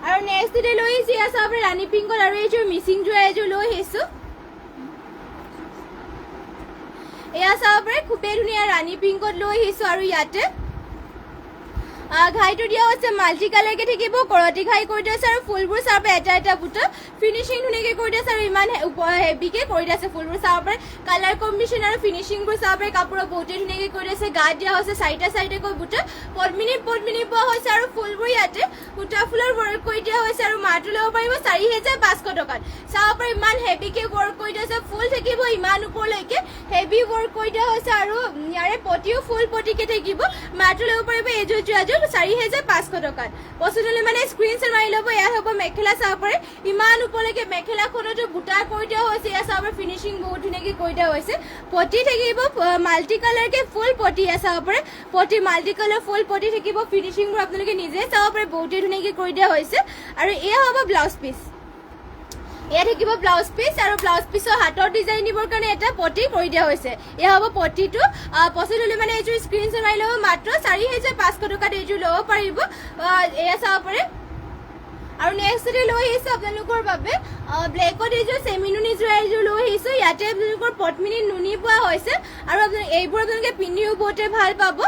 আৰু নেক্সট ডে লৈ আহিছোঁ এয়া চাব পাৰে ৰাণী পিংকত আৰু এইযোৰ মিচিং যোৰা এযোৰ লৈ আহিছোঁ এয়া চাব পাৰে খুবেই ধুনীয়া ৰাণী পিংকত লৈ আহিছোঁ আৰু ইয়াতে ঘাইটো দিয়া হৈছে মাল্টি কালাৰকে থাকিব কৰতি ঘাই কৰি দিয়া আছে আৰু ফুলবোৰ চাব পাৰে এটা এটা বুটা ফিনিচিং ধুনীয়াকৈ কৰি দিয়া আছে আৰু ইমান হেভিকে কৰি দিয়া আছে ফুলবোৰ চাব পাৰে কালাৰ কম্বিনেশ্যন আৰু ফিনিচিংবোৰ চাব পাৰে কাপোৰৰ বহুতেই ধুনীয়াকৈ কৰি দিয়া আছে গাত দিয়া হৈছে চাৰিটাকৈ বুটা পদ্মিনী পোৱা হৈছে আৰু ফুলবোৰ ইয়াতে বুটা ফুলৰ ৱৰ্ক কৰি দিয়া হৈছে আৰু মাৰটো ল'ব পাৰিব 4500 টকাত চাব পাৰে ইমান হেভিকে ৱৰ্ক কৰি দিয়া আছে ফুল থাকিব ইমান ওপৰলৈকে হেভি ৱৰ্ক কৰি দিয়া হৈছে আৰু ইয়াৰে পটিও ফুল পটিকে থাকিব মাৰটো ল'ব পাৰিব এইযোৰ 4500 টকাত পচন্দ হ'লে মানে স্ক্ৰীনশ্বট মাৰি ল'ব এয়া হ'ব মেখেলা চাব পাৰে ইমান ওপৰলৈকে মেখেলাখনতো বুটা কৰি দিয়া হৈছে এয়া চাব পাৰে ফিনিচিং বহুত ধুনীয়াকৈ কৰি দিয়া হৈছে পটি থাকিব মাল্টি কালাৰকে ফুল পটি এয়া চাব পাৰে পটি মাল্টি কালাৰ ফুল পটি থাকিব ফিনিচিংবোৰ আপোনালোকে নিজে চাব পাৰে বহুতেই ধুনীয়াকৈ কৰি দিয়া হৈছে আৰু এয়া হ'ব ব্লাউজ পিচ এয়া থাকিব ব্লাউজ পিচ আৰু ব্লাউজ পিচৰ হাতৰ ডিজাইন দিবৰ কাৰণে এটা পটি কৰি দিয়া হৈছে এয়া হ'ব পটিটো পচন্দ হ'লে মানে এইযোৰ স্ক্ৰীনশ্বট মাৰি ল'ব মাত্ৰ 4500 টকাত এইযোৰ ল'ব পাৰিব এয়া চাব পাৰে আৰু নেক্সট ডে লৈ আহিছোঁ আপোনালোকৰ বাবে ব্লেকত এইযোৰ চেমি নুনি যোৰা এইযোৰ লৈ আহিছোঁ ইয়াতে আপোনালোকৰ পদ্মিনী নুনি পোৱা হৈছে আৰু এইবোৰ আপোনালোকে পিন্ধিও বহুতে ভাল পাব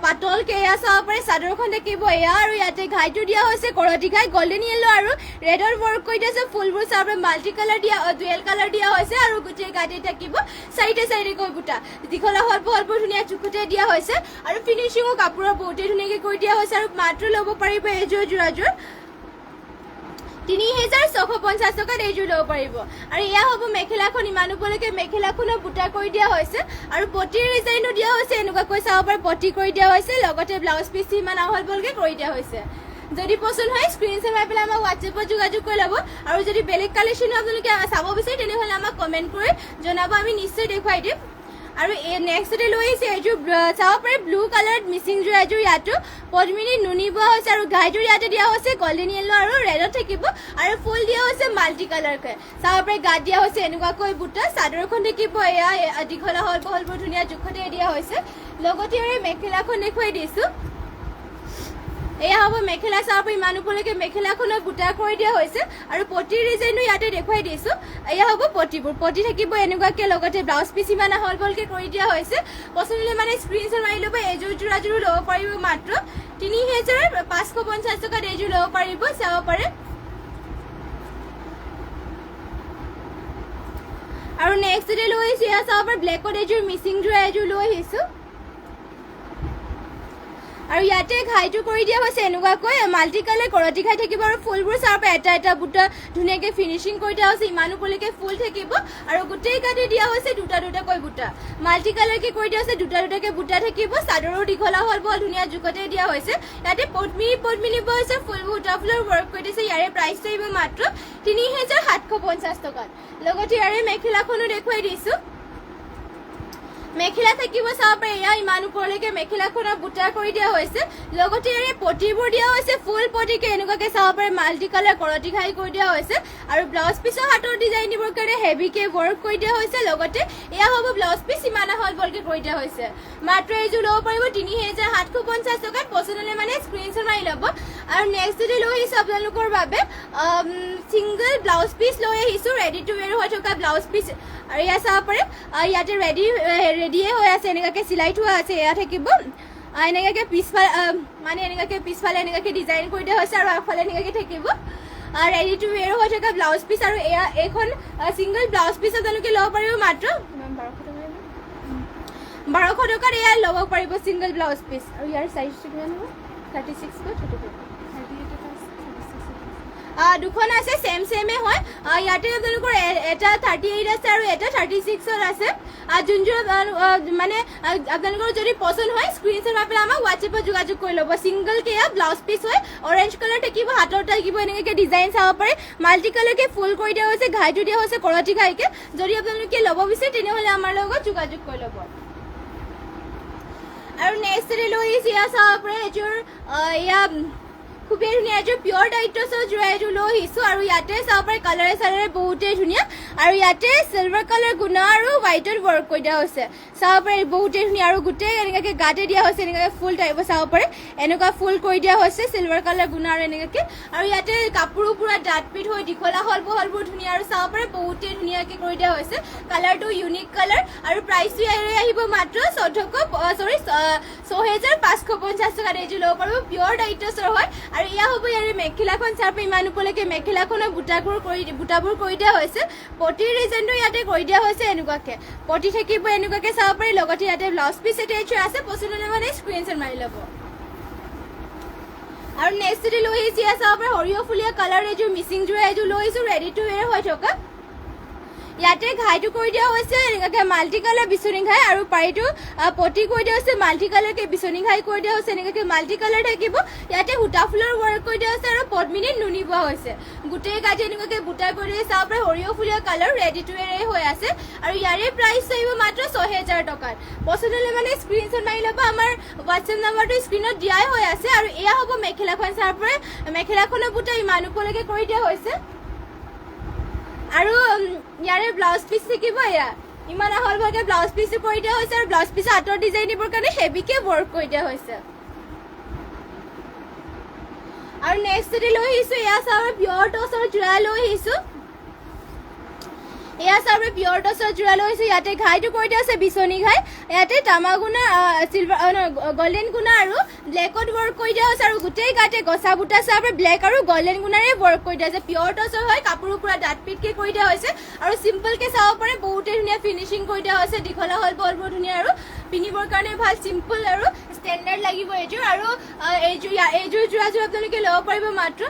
পাতলকে এয়া চাব পাৰে চাদৰখন থাকিব এয়া আৰু ইয়াতে ঘাইটো দিয়া হৈছে কৰতি ঘাই গল্ডেন য়েল্লো আৰু ৰেডৰ ৱৰ্ক কৰি দিয়া আছে ফুলবোৰ চাব পাৰে মাল্টি কালাৰ দিয়া ডুৱেল কালাৰ দিয়া হৈছে আৰু গোটেই গাতে থাকিব চাৰিটাকৈ বুটা দীঘলা হলবোৰ ধুনীয়া চুকতে দিয়া হৈছে আৰু ফিনিচিঙো কাপোৰৰ বহুতেই ধুনীয়াকৈ কৰি দিয়া হৈছে আৰু মাত্ৰ ল'ব পাৰিব এইযোৰ যোৰাযোৰ 3650 টকাত এইযোৰ ল'ব পাৰিব আৰু এয়া হ'ব মেখেলাখন ইমান ওপৰলৈকে মেখেলাখনৰ বুটা কৰি দিয়া হৈছে আৰু পটিৰ ডিজাইনো দিয়া হৈছে এনেকুৱাকৈ চাব পাৰে পটি কৰি দিয়া হৈছে লগতে ব্লাউজ পিচ ইমান আহলবলকৈ কৰি দিয়া হৈছে যদি পচন্দ হয় স্ক্ৰীনশ্বট মাৰি পেলাই আমাক হোৱাটছএপত যোগাযোগ কৰি ল'ব আৰু যদি বেলেগ কালেকশ্যনো আপোনালোকে চাব বিচাৰে তেনেহ'লে আমাক কমেণ্ট কৰি জনাব আমি নিশ্চয় দেখুৱাই দিম আৰু নেক্সট ডে লৈ আহিছে এইযোৰ চাব পাৰে ব্লু কালাৰত মিচিং যোৰা এযোৰ ইয়াতো পদ্মিনী নুনি বোৱা হৈছে আৰু ঘাইযোৰ ইয়াতে দিয়া হৈছে গল্ডেন য়েল্লো আৰু ৰেডত থাকিব আৰু ফুল দিয়া হৈছে মাল্টি কালাৰকৈ চাব পাৰে গাত দিয়া হৈছে এনেকুৱাকৈ বুটা চাদৰখন থাকিব এয়া দীঘলা হলবোৰ ধুনীয়া জোখতে দিয়া হৈছে লগতে মেখেলাখন দেখুৱাই দিছোঁ এয়া হ'ব মেখেলা চাব পাৰে ইমান ওপৰলৈকে মেখেলাখনত বুটা কৰি দিয়া হৈছে আৰু পটিৰ ডিজাইনো ইয়াতে দেখুৱাই দিছোঁ এয়া হ'ব পটিবোৰ পটি থাকিব এনেকুৱাকৈ লগতে ব্লাউজ পিচ ইমান আহলবলকৈ কৰি দিয়া হৈছে পচন্দ হ'লে মানে স্ক্ৰীনশ্বট মাৰি ল'ব এইযোৰ যোৰাযোৰো ল'ব পাৰিব মাত্ৰ 3550 টকাত এইযোৰ ল'ব পাৰিব চাব পাৰে আৰু নেক্সট ডে লৈ আহিছোঁ এয়া চাব পাৰে ব্লেকত এইযোৰ মিচিং যোৰা এযোৰ লৈ আহিছোঁ আৰু ইয়াতে ঘাইটো কৰি দিয়া হৈছে এনেকুৱাকৈ মাল্টি কালাৰ কৰতি ঘাই থাকিব আৰু ফুলবোৰ চাব পাৰে এটা এটা বুটা ধুনীয়াকৈ ফিনিচিং কৰি দিয়া হৈছে ইমান ওপৰলৈকে ফুল থাকিব আৰু গোটেই গাতে দিয়া হৈছে দুটাকৈ বুটা মাল্টি কালাৰকৈ কৰি দিয়া হৈছে দুটাকৈ বুটা থাকিব চাদৰো দীঘলা হ'ল বৰ ধুনীয়া জোখতে দিয়া হৈছে ইয়াতে পদ্মিনী বোৱা হৈছে ফুলবোৰ বুটা ফুলৰ ৱৰ্ক কৰি দিছে ইয়াৰে প্ৰাইচটো আহিব মাত্ৰ 3750 টকাত লগতে ইয়াৰে মেখেলাখনো দেখুৱাই দিছোঁ মেখেলা থাকিব চাব পাৰে এয়া ইমান ওপৰলৈকে মেখেলাখনৰ বুটা কৰি দিয়া হৈছে লগতে ইয়াৰে পটিবোৰ দিয়া হৈছে ফুল পটিকে এনেকুৱাকৈ চাব পাৰে মাল্টি কালাৰ কৰতি ঘাই কৰি দিয়া হৈছে আৰু ব্লাউজ পিচৰ হাতৰ ডিজাইন দিবৰ কাৰণে হেভিকে ৱৰ্ক কৰি দিয়া হৈছে লগতে এয়া হ'ব ব্লাউজ পিচ ইমান আহলবলকৈ কৰি দিয়া হৈছে মাত্ৰ এইযোৰ ল'ব পাৰিব 3750 টকাত পচন্দ হ'লে মানে স্ক্ৰীনশ্বট মাৰি ল'ব আৰু নেক্সট ডে লৈ আহিছোঁ আপোনালোকৰ বাবে ছিংগল ব্লাউজ পিচ লৈ আহিছোঁ ৰেডি টু ৱেৰ হৈ থকা ব্লাউজ পিচ আৰু এয়া চাব পাৰে ইয়াতে ৰেডিয়ে হৈ আছে এনেকুৱাকৈ চিলাই থোৱা আছে এয়া থাকিব এনেকুৱাকৈ পিছফালে এনেকুৱাকৈ ডিজাইন কৰি দিয়া হৈছে আৰু আগফালে এনেকুৱাকৈ থাকিব ৰেডি টু ৱেৰ হৈ থকা ব্লাউজ পিচ আৰু এইখন ছিংগল ব্লাউজ পিচ আপোনালোকে ল'ব পাৰিব মাত্ৰ 1200 টকাত এয়া ল'ব পাৰিব ছিংগল ব্লাউজ পিচ আৰু ইয়াৰ চাইজটো কিমান হ'ব 36 দুখন আছে চেমে হয় ইয়াতে আপোনালোকৰ এটা 38 আছে আৰু এটা 36 আছে যোনযোৰ মানে আপোনালোকৰ যদি পচন্দ হয় স্ক্ৰীনশ্বট মাৰি পেলাই আমাক হোৱাটছএপত যোগাযোগ কৰি ল'ব ছিংগলকৈ এয়া ব্লাউজ পিচ হয় অৰেঞ্জ কালাৰ থাকিব হাতৰ থাকিব এনেকৈ ডিজাইন চাব পাৰে মাল্টি কালাৰকৈ ফুল কৰি দিয়া হৈছে ঘাইটো দিয়া হৈছে কৰতি ঘাইকৈ যদি আপোনালোকে ল'ব বিচাৰে তেনেহ'লে আমাৰ লগত যোগাযোগ কৰি ল'ব আৰু নেক্সট লৈ আহিছোঁ এয়া চাব পাৰে এযোৰ এয়া খুবেই ধুনীয়া এযোৰ পিয়ৰ ডাইটছৰ যোৰা এযোৰ লৈ আহিছোঁ আৰু ইয়াতে চাব পাৰে কালাৰে চালাৰে বহুতেই ধুনীয়া আৰু ইয়াতে চিলভাৰ কালাৰ গুণা আৰু হোৱাইটত ৱৰ্ক কৰি দিয়া হৈছে চাব পাৰে বহুতেই ধুনীয়া আৰু গোটেই এনেকুৱাকৈ গাতে দিয়া হৈছে এনেকুৱাকৈ ফুল টাইপৰ চাব পাৰে এনেকুৱা ফুল কৰি দিয়া হৈছে চিলভাৰ কালাৰ গুণা আৰু এনেকুৱাকৈ আৰু ইয়াতে কাপোৰো পুৰা ডাঠ পিঠ হৈ দীঘলা হল বহলবোৰ ধুনীয়া আৰু চাব পাৰে বহুতেই ধুনীয়াকৈ কৰি দিয়া হৈছে কালাৰটো ইউনিক কালাৰ আৰু প্ৰাইচটো ইয়াৰে আহিব মাত্ৰ ৬,৫৫০ টকাত এইযোৰ ল'ব পাৰিব পিয়ৰ ডাইটছৰ হয় আৰু এয়া হ'ব ইয়াৰে মেখেলাখন চাব ইমান উপলৈকে মেখেলাখনৰ বুটাবোৰ কৰি দিয়া হৈছে পটিৰ ডিজাইনটো ইয়াতে কৰি দিয়া হৈছে এনেকুৱাকৈ পটি থাকিব এনেকুৱাকৈ চাব পাৰি লগতে ইয়াতে ব্লাউজ পিচ এটাচ আছে পচন্দ হ'লে মানে স্ক্ৰীনশ্বট মাৰি ল'ব আৰু নেক্সট যদি লৈ আহিছোঁ এয়া চাব পাৰে সৰিয়হ ফুলীয়া কালাৰ এযোৰ মিচিং যোৰা এযোৰ লৈ আহিছোঁ ৰেডি টু ৱেৰ হৈ থকা ইয়াতে ঘাইটো কৰি দিয়া হৈছে এনেকুৱাকৈ মাল্টি কালাৰ বিচনী ঘাই আৰু পাৰিটো পটি কৰি দিয়া হৈছে মাল্টি কালাৰকৈ বিচনী ঘাই কৰি দিয়া হৈছে এনেকুৱাকৈ মাল্টি কালাৰ থাকিব ইয়াতে সূতা ফুলৰ ৱৰ্ক কৰি দিয়া হৈছে আৰু পদ্মিনীত নুনি বোৱা হৈছে গোটেই গাঠি এনেকুৱাকৈ বুটা কৰি দিয়া চাব পাৰে সৰিয়হ ফুলীয়া কালাৰ ৰেডি টু ৱেৰ হৈ আছে আৰু ইয়াৰে প্ৰাইচ আহিব মাত্ৰ ৬,০০০ টকাত পচন্দ হ'লে মানে স্ক্ৰীনশ্বট মাৰি ল'ব আমাৰ হোৱাটছএপ নাম্বাৰটো স্ক্ৰীনত দিয়াই হৈ আছে আৰু এয়া হ'ব মেখেলাখন চাব পাৰে মেখেলাখনৰ বুটা ইমান ওপৰলৈকে কৰি দিয়া হৈছে আৰু ইয়াৰে ব্লাউজ পিচ থাকিব এয়া ইমান আহল ভাগে ব্লাউজ পিচো কৰি দিয়া হৈছে আৰু ব্লাউজ পিচৰ আঁতৰ ডিজাইন দিবৰ কাৰণে হেভিকে ৱৰ্ক কৰি দিয়া হৈছে আৰু নেক্সট যদি লৈ আহিছোঁ এয়া চাব পিয়ৰ টচৰ যোৰা লৈ আহিছোঁ এয়া চাব পিয়ৰ টচৰ যোৰা লৈ আহিছোঁ ইয়াতে ঘাইটো কৰি দিয়া হৈছে বিচনী ঘাই ইয়াতে তামা গুণা চিলভাৰ গল্ডেন গুণা আৰু ব্লেকত ৱৰ্ক কৰি দিয়া হৈছে আৰু গোটেই গাতে গছা বুটা চাব ব্লেক আৰু গল্ডেন গুণাৰে ৱৰ্ক কৰি দিয়া হৈছে পিয়ৰ টচৰ হয় কাপোৰো পুৰা ডাঠ পিঠকৈ কৰি দিয়া হৈছে আৰু চিম্পলকৈ চাব পাৰে বহুতেই ধুনীয়া ফিনিচিং কৰি দিয়া হৈছে দীঘলা হল বলবোৰ ধুনীয়া আৰু পিন্ধিবৰ কাৰণে ভাল চিম্পল আৰু ষ্টেণ্ডাৰ্ড লাগিব এইযোৰ আৰু এইযোৰ যোৰাযোৰ আপোনালোকে ল'ব পাৰিব মাত্ৰ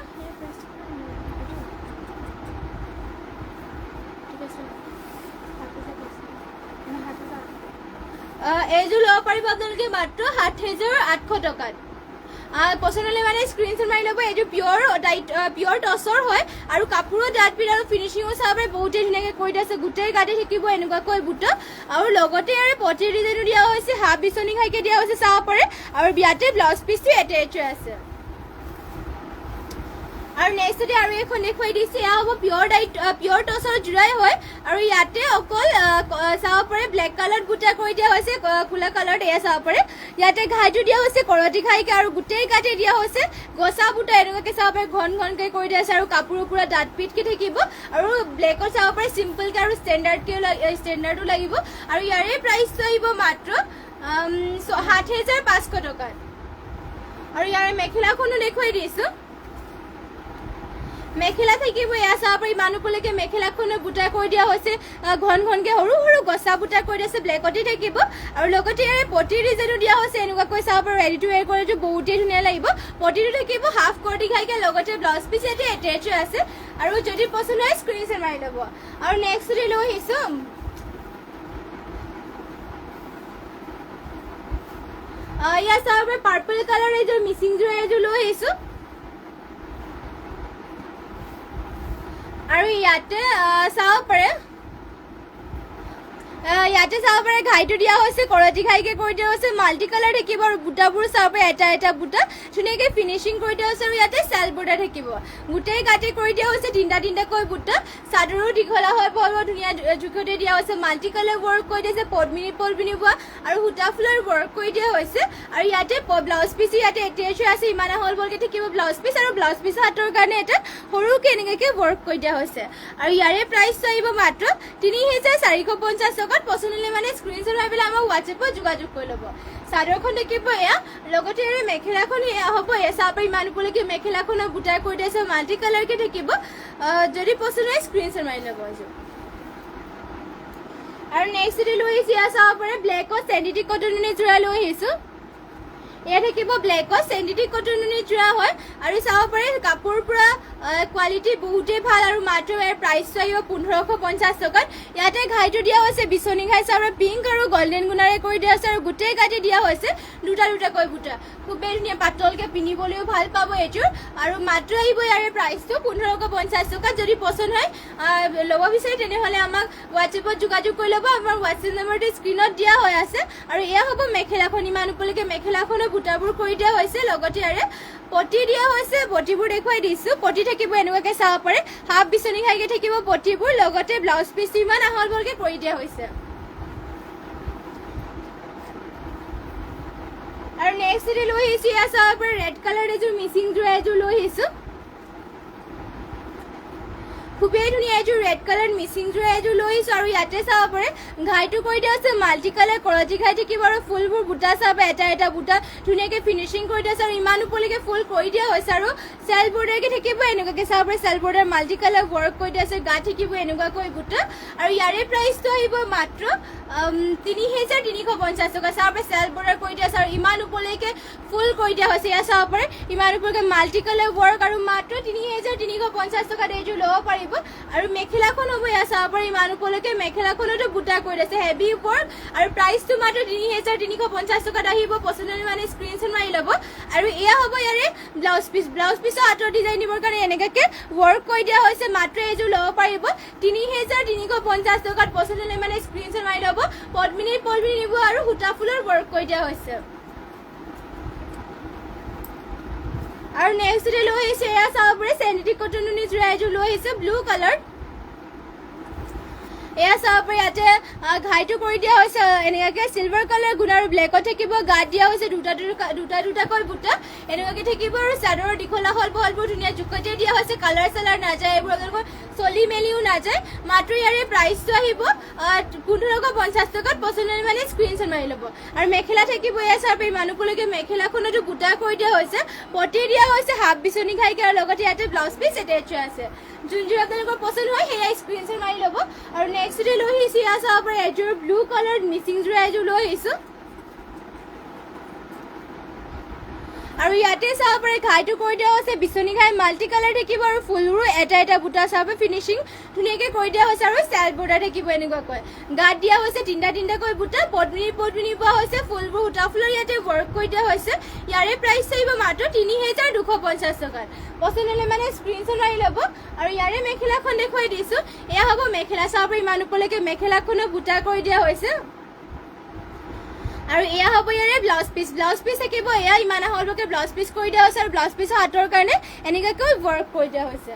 এইযোৰ ল'ব পাৰিব আপোনালোকে মাত্ৰ ৭,৮০০ টকাত পচন্দ হ'লে মানে স্ক্ৰীনশ্বট মাৰি ল'ব এইযোৰ পিয়ৰ টচৰ হয় আৰু কাপোৰো ডাঠ পিঠ আৰু ফিনিচিঙো চাব পাৰে বহুতেই ধুনীয়াকৈ কৰি দিয়া আছে গোটেই গাতে থাকিব এনেকুৱাকৈ বুটা আৰু লগতে ইয়াৰে পটিৰ ডিজাইনো দিয়া হৈছে হাফ বিচনী ঘাইকৈ দিয়া হৈছে চাব পাৰে আৰু ইয়াতে ব্লাউজ পিচটো এটেচ আছে আৰু নেক্সট আৰু এখন দেখুৱাই দিছে এয়া হ'ব পিয়ৰ টচৰ যোৰাই হয় আৰু ইয়াতে অকল চাব পাৰে ব্লেক কালাৰ বুটা কৰি দিয়া হৈছে কোলা কালাৰত এয়া চাব পাৰে ইয়াতে ঘাইটো দিয়া হৈছে কৰতি ঘাইকৈ আৰু গোটেই গাতে দিয়া হৈছে গছা বুটা এনেকুৱাকৈ চাব পাৰে ঘন ঘনকৈ কৰি দিয়া হৈছে আৰু কাপোৰো পুৰা ডাঠ পিঠকৈ থাকিব আৰু ব্লেকত চাব পাৰে চিম্পলকৈ আৰু ষ্টেণ্ডাৰ্ডো লাগিব আৰু ইয়াৰে প্ৰাইচটো আহিব মাত্ৰ ৭,৫০০ টকাত আৰু ইয়াৰে মেখেলাখনো দেখুৱাই দিছোঁ মেখেলা থাকিব এয়া চাব পাৰি ইমান ওপৰলৈকে মেখেলাখনো বুটা কৰি দিয়া হৈছে ঘন ঘনকৈ সৰু সৰু গছা বুটা কৰি দিয়া হৈছে ব্লেকতে থাকিব আৰু লগতে ইয়াৰে পটিৰ ডিজাইনো দিয়া হৈছে এনেকুৱাকৈ চাব পাৰোঁ ৰেডি টু ৱেৰ কৰিলেতো বহুতেই ধুনীয়া লাগিব পটিটো থাকিব হাফ কৰতি ঘাইকৈ লগতে ব্লাউজ পিচ ইয়াতে এটেচ আছে আৰু যদি পচন্দ হয় স্ক্ৰীনশ্বট মাৰি ল'ব আৰু নেক্সট যদি লৈ আহিছোঁ ইয়াত চাব পাৰে পাৰ্পল কালাৰ এইযোৰ মিচিং যোৰা এযোৰ লৈ আহিছোঁ আৰু ইয়াতে চাব পাৰে ঘাইটো দিয়া হৈছে কৰতি ঘাইকৈ কৰি দিয়া হৈছে মাল্টি কালাৰ থাকিব আৰু বুটাবোৰ চাব পাৰে এটা বুটা ধুনীয়াকৈ ফিনিচিং কৰি দিয়া হৈছে আৰু ইয়াতে চেল বুটা থাকিব গোটেই গাতে কৰি দিয়া হৈছে তিনিটাকৈ বুটা চাদৰো দীঘলা হয় বৰ ধুনীয়া জোখতে দিয়া হৈছে মাল্টি কালাৰ ৱৰ্ক কৰি দিছে পদ্মিনী বোৱা আৰু সূতা ফুলৰ ৱৰ্ক কৰি দিয়া হৈছে আৰু ইয়াতে ব্লাউজ পিচ ইয়াতে এটেচ আছে ইমান আহল বলকৈ থাকিব ব্লাউজ পিচ আৰু ব্লাউজ পিচৰ হাতৰ কাৰণে এটা সৰুকৈ এনেকুৱাকৈ ৱৰ্ক কৰি দিয়া হৈছে আৰু ইয়াৰে প্ৰাইচটো আহিব মাত্ৰ ৩,৪৫০ টকাত পচন্দ হ'লে মানে স্ক্ৰীনশ্বট মাৰি পেলাই আমাক হোৱাটছএপত যোগাযোগ কৰি ল'ব চাদৰখন দেখিব এয়া লগতে ইয়াৰে মেখেলাখন এয়া হ'ব এয়া চাব পাৰি ইমান ওপৰলৈকে মেখেলাখনৰ বুটাৰ কৰি দিছে মাল্টি কালাৰকৈ থাকিব যদি পচন্দ হয় স্ক্ৰীনশ্বট মাৰি ল'ব আৰু নেক্সট লৈ আহিছোঁ এয়া চাব পাৰে ব্লেকত চেণ্ডিটি কটন যোৰা লৈ আহিছোঁ এয়া থাকিব ব্লেকত চেণ্টিটিক কটনৰ যোৰা হয় আৰু চাব পাৰে কাপোৰ পুৰা কোৱালিটি বহুতেই ভাল আৰু মাত্ৰ ইয়াৰ প্ৰাইচটো আহিব 1550 টকাত ইয়াতে ঘাইটো দিয়া হৈছে বিচনী ঘাই চাব পিংক আৰু গোল্ডেন গুণাৰে কৰি দিয়া হৈছে আৰু গোটেই গাতে দিয়া হৈছে দুটা দুটাকৈ বুটা খুবেই ধুনীয়া পাতলকে পিন্ধিবলৈও ভাল পাব এইটোৰ আৰু মাত্ৰ আহিব ইয়াৰে প্ৰাইচটো 1550 টকা যদি পছন্দ হয় ল'ব বিচাৰে তেনেহ'লে আমাক হোৱাটছএপত যোগাযোগ কৰি ল'ব আমাৰ হোৱাটছএপ নম্বৰটো স্ক্ৰীনত দিয়া হৈ আছে আৰু এয়া হ'ব মেখেলাখন ইমান ওপৰলৈকে মেখেলাখনৰ বুটাবোৰ কৰি দিয়া হৈছে লগতে ইয়াৰে পটি দিয়া হৈছে পটিবোৰ দেখুৱাই দিছোঁ পটি থাকিব এনেকুৱাকৈ চাব পাৰে হাফ বিচনী খাইকে থাকিব পটিবোৰ লগতে ব্লাউজ পিচ ইমান আহল বহলকৈ কৰি দিয়া হৈছে আৰু নেক্সট এটি লৈ আহিছোঁ এয়া চাব পাৰে ৰেড কালাৰ এযোৰ মিচিং যোৰা এযোৰ লৈ আহিছোঁ খুবেই ধুনীয়া এযোৰ ৰেড কালাৰ মিচিং যোৰা এযোৰ লৈ আহিছোঁ আৰু ইয়াতে চাব পাৰে ঘাইটো কৰি দিয়া আছে মাল্টি কালাৰ কৰতি ঘাই থাকিব আৰু ফুলবোৰ বুটা চাব এটা এটা বুটা ধুনীয়াকৈ ফিনিচিং কৰি দিয়া আছে আৰু ইমান ওপৰলৈকে ফুল কৰি দিয়া হৈছে আৰু চেল বৰ্ডাৰকে থাকিব এনেকুৱাকৈ চাব পাৰে self border multi colour work কৰি দিয়া আছে গা থাকিব এনেকুৱাকৈ বুটা আৰু ইয়াৰে প্ৰাইচটো আহিব মাত্ৰ 3350 টকা চাব পাৰে চেল বৰ্ডাৰ কৰি দিয়া আছে আৰু ইমান ওপৰলৈকে ফুল কৰি দিয়া হৈছে এয়া চাব পাৰে ইমান ওপৰলৈকে মাল্টি কালাৰ ৱৰ্ক আৰু মাত্ৰ 3350 টকাত এইযোৰ ল'ব পাৰিব আৰু মেখেলাখন হ'ব এয়া চাব পাৰে ইমান ওপৰলৈকে মেখেলাখনতো বুটা কৰি দিছে হেভি ৱৰ্ক আৰু প্ৰাইচটো মাত্ৰ 3350 টকাত আহিব পচন্দ মানে স্ক্ৰীনশ্বট মাৰি ল'ব আৰু এয়া হ'ব ইয়াৰে ব্লাউজ পিছৰ আঁতৰ ডিজাইন দিবৰ কাৰণে এনেকুৱাকৈ ৱৰ্ক কৰি দিয়া হৈছে মাত্ৰ এইযোৰ ল'ব পাৰিব 3350 টকাত পচন্দ মানে স্ক্ৰীনশ্বট মাৰি ল'ব পদ্মিনী দিব আৰু সূতা ফুলৰ ৱৰ্ক কৰি দিয়া হৈছে আৰু নেক্সট ডে লৈ আহিছে এয়া চাব পাৰে চেণ্টিটিক কটনৰ যোৰা এযোৰ লৈ আহিছে ব্লু কালাৰ এয়া চাব পাৰে ইয়াতে ঘাইটো কৰি দিয়া হৈছে এনেকুৱাকৈ চিলভাৰ কালাৰ গুণ আৰু ব্লেকত থাকিব গাত দিয়া হৈছে দুটা দুটাকৈ বুটা এনেকুৱাকৈ থাকিব আৰু চাদৰৰ দীঘলা হল বহলবোৰ ধুনীয়া জোখতে দিয়া হৈছে কালাৰ চালাৰ নাযায় এইবোৰ আপোনালোকৰ চলি মেলিও নাযায় মাত্ৰ ইয়াৰে প্ৰাইচটো আহিব 1550 টকাত পচন্দ মানে স্ক্ৰীনশ্বট মাৰি ল'ব আৰু মেখেলা থাকিব এয়া চাব পাৰে ইমান ওপৰলৈকে মেখেলাখনতো বুটা কৰি দিয়া হৈছে পটি দিয়া হৈছে হাফ বিচনী ঘাইকে আৰু লগতে ইয়াতে ব্লাউজ পিচ এটেচ আছে যোনযোৰ আপোনালোকৰ পচন্দ হয় সেয়া স্ক্ৰীনশ্বট মাৰি ল'ব আৰু নেক্সট ডে লৈ আহিছোঁ এয়া চাব পাৰে এযোৰ ব্লু কালাৰ মিচিং যোৰা এযোৰ লৈ আহিছোঁ আৰু ইয়াতে চাব পাৰে ঘাইটো কৰি দিয়া হৈছে বিচনী ঘাই মাল্টি কালাৰ থাকিব আৰু ফুলবোৰো এটা এটা বুটা চাব ফিনিচিং ধুনীয়াকৈ কৰি দিয়া হৈছে আৰু চেল বৰ্ডাৰ থাকিব এনেকুৱাকৈ গাত দিয়া হৈছে তিনিটাকৈ বুটা পদ্মিনী পোৱা হৈছে ফুলবোৰ সূতা ফুলৰ ইয়াতে ৱৰ্ক কৰি দিয়া হৈছে ইয়াৰে প্ৰাইচ আহিব মাত্ৰ 3250 টকাত পচন্দ হ'লে মানে স্ক্ৰীনশ্বট মাৰি ল'ব আৰু ইয়াৰে মেখেলাখন দেখুৱাই দিছোঁ এয়া হ'ব মেখেলা চাব পাৰে ইমান ওপৰলৈকে মেখেলাখনো বুটা কৰি দিয়া হৈছে আৰু এয়া হ'ব ইয়াৰে ব্লাউজ পিচ থাকিব এয়া ইমান আহলকৈ ব্লাউজ পিচ কৰি দিয়া হৈছে আৰু ব্লাউজ পিচৰ হাতৰ কাৰণে এনেকুৱাকৈ ৱৰ্ক কৰি দিয়া হৈছে